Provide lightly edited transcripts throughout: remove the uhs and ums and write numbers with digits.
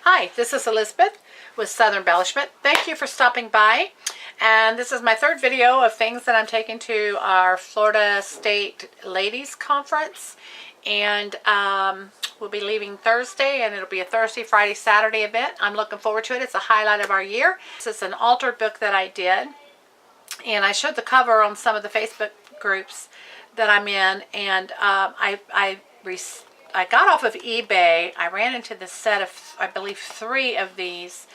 Hi, this is Elizabeth with Southern Embellishment. Thank you for stopping by. And this is my third video of things that I'm taking to our Florida State Ladies Conference. And we'll be leaving Thursday, and it'll be a Thursday, Friday, Saturday event. I'm looking forward to it. It's a highlight of our year. This is an altered book that I did. And I showed the cover on some of the Facebook groups that I'm in. And I got off of eBay. I ran into this set of, I believe, 3 of these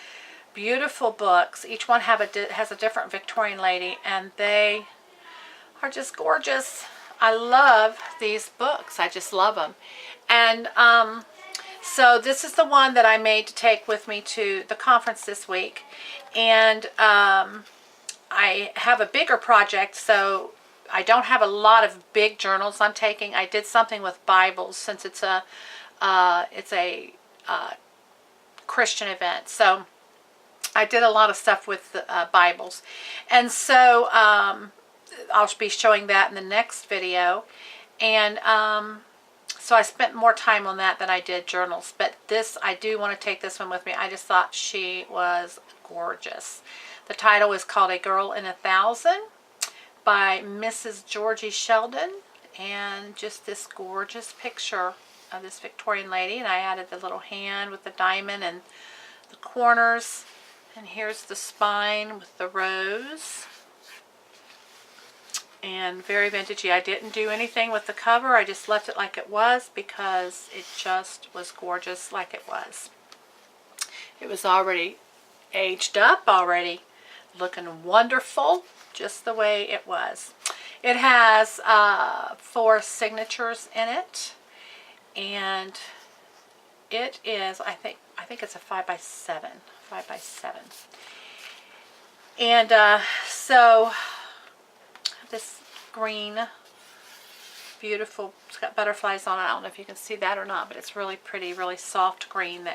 beautiful books. Each one has a different Victorian lady, and they are just gorgeous. I love these books. I just love them. And so this is the one that I made to take with me to the conference this week. And I have a bigger project, so I don't have a lot of big journals I'm taking. I did something with Bibles since it's a Christian event. So I did a lot of stuff with Bibles. And so I'll be showing that in the next video. And so I spent more time on that than I did journals. But this, I do want to take this one with me. I just thought she was gorgeous. The title is called A Girl in a Thousand, by Mrs. Georgie Sheldon, and just this gorgeous picture of this Victorian lady. And I added the little hand with the diamond and the corners, and here's the spine with the rose, and very vintagey. I didn't do anything with the cover. I just left it like it was because it just was gorgeous like it was. It was already aged up, already looking wonderful, just the way it was. It has 4 signatures in it, and it is, I think it's a 5x7, and so this green, beautiful, it's got butterflies on it. I don't know if you can see that or not, but it's really pretty, really soft green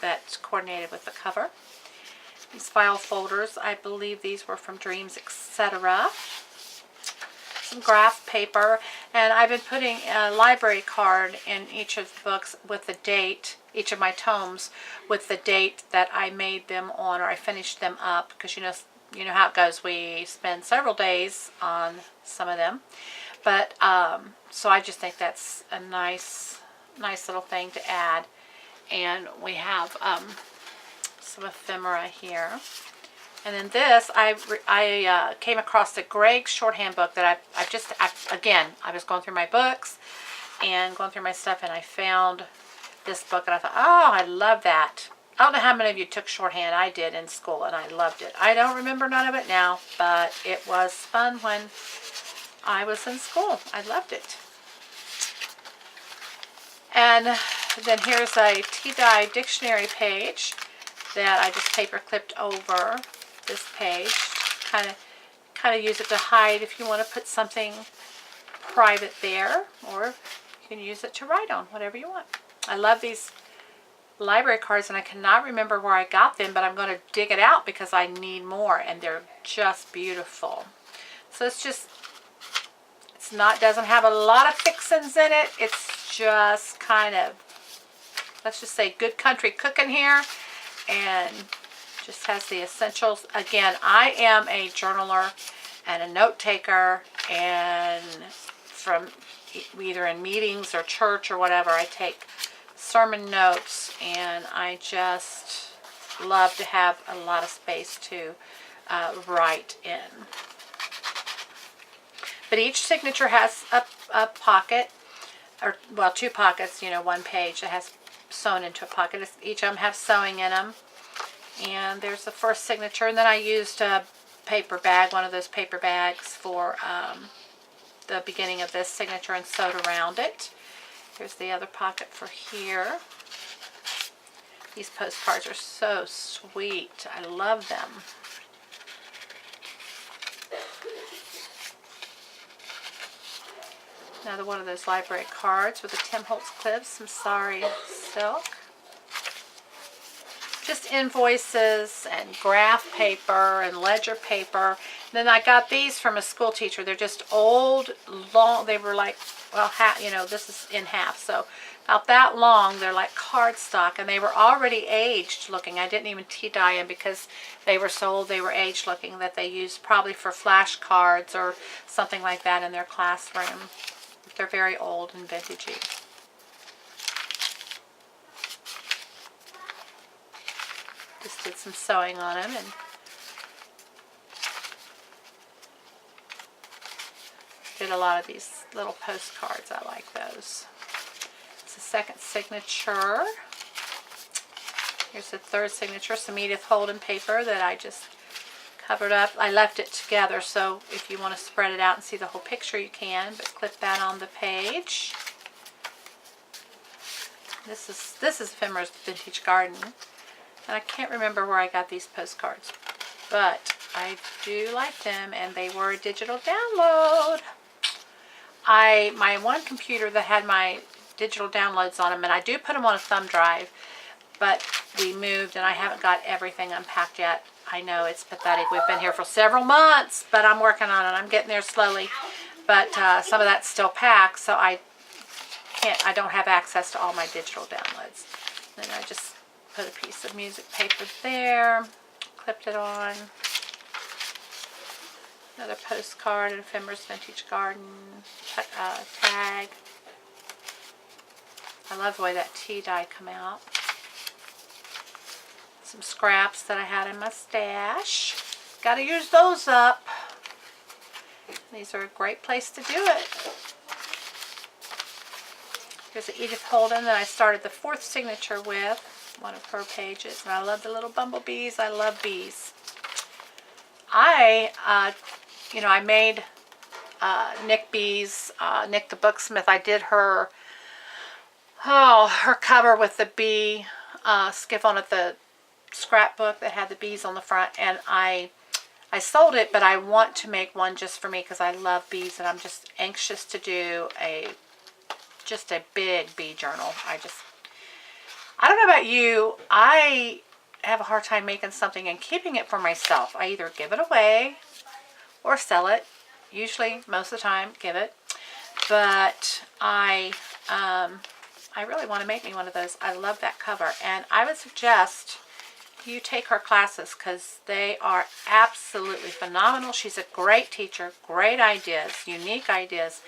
that's coordinated with the cover. These file folders, I believe these were from Dreams, etc. Some graph paper, and I've been putting a library card in each of the books with the date, each of my tomes with the date that I made them on, or I finished them up, because you know how it goes. We spend several days on some of them, but so I just think that's a nice little thing to add. And we have some ephemera here. And then this, I came across the Gregg shorthand book that again, I was going through my books and going through my stuff, and I found this book, and I thought, oh, I love that. I don't know how many of you took shorthand. I did in school, and I loved it. I don't remember none of it now, but it was fun when I was in school. I loved it. And then here's a tea-dye dictionary page that I just paper clipped over this page. Kind of use it to hide if you want to put something private there, or you can use it to write on, whatever you want. I love these library cards, and I cannot remember where I got them, but I'm going to dig it out because I need more, and they're just beautiful. So doesn't have a lot of fixings in it. It's just kind of, let's just say, good country cooking here, and just has the essentials. Again, I am a journaler and a note taker, and from either in meetings or church or whatever, I take sermon notes, and I just love to have a lot of space to write in. But each signature has a pocket, or, well, 2 pockets, one page that has sewn into a pocket. Each of them have sewing in them. And there's the first signature, and then I used a paper bag, one of those paper bags, for the beginning of this signature, and sewed around it. Here's the other pocket for here. These postcards are so sweet. I love them. Another one of those library cards with the Tim Holtz clips, some sari silk. Just invoices and graph paper and ledger paper. And then I got these from a school teacher. They're just old, long, they were like well, you know, this is in half, so about that long. They're like cardstock, and they were already aged looking. I didn't even tea dye them because they were so old. They were aged looking, that they used probably for flashcards or something like that in their classroom. They're very old and vintagey. Just did some sewing on them and did a lot of these little postcards. I like those. It's the second signature. Here's the third signature, some Edith Holden paper that I just covered up. I left it together, so if you want to spread it out and see the whole picture, you can, but clip that on the page. This is Fimmer's Vintage Garden, and I can't remember where I got these postcards, but I do like them, and they were a digital download. My one computer that had my digital downloads on them, and I do put them on a thumb drive, but we moved and I haven't got everything unpacked yet. I know it's pathetic. We've been here for several months, but I'm working on it. I'm getting there slowly, but some of that's still packed, so I don't have access to all my digital downloads. Then I just put a piece of music paper there, clipped it on. Another postcard in Fimmer's Vintage Garden tag. I love the way that tea dye come out. Some scraps that I had in my stash. Got to use those up. These are a great place to do it. Here's an Edith Holden that I started the fourth signature with, one of her pages, and I love the little bumblebees. I love bees. I made Nick Bees, Nick the Booksmith. I did her cover with the bee skiff on it, the scrapbook that had the bees on the front, and I sold it, but I want to make one just for me because I love bees, and I'm just anxious to do just a big bee journal. I don't know about you, I have a hard time making something and keeping it for myself. I either give it away or sell it. Usually, most of the time, give it. But I really want to make me one of those. I love that cover, and I would suggest you take her classes because they are absolutely phenomenal. She's a great teacher, great ideas, unique ideas,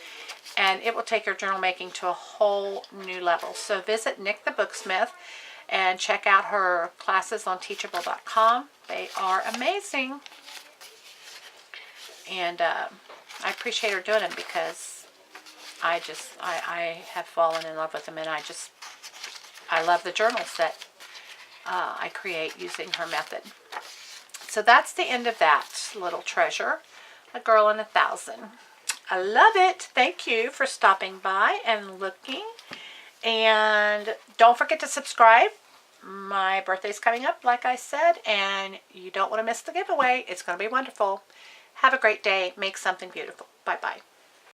and it will take your journal making to a whole new level. So visit Nick the Booksmith and check out her classes on Teachable.com. They are amazing. And I appreciate her doing them because I have fallen in love with them, and I love the journals that I create using her method. So that's the end of that little treasure, A Girl in 1,000. I love it. Thank you for stopping by and looking. And don't forget to subscribe. My birthday's coming up, like I said, and you don't want to miss the giveaway. It's going to be wonderful. Have a great day. Make something beautiful. Bye-bye.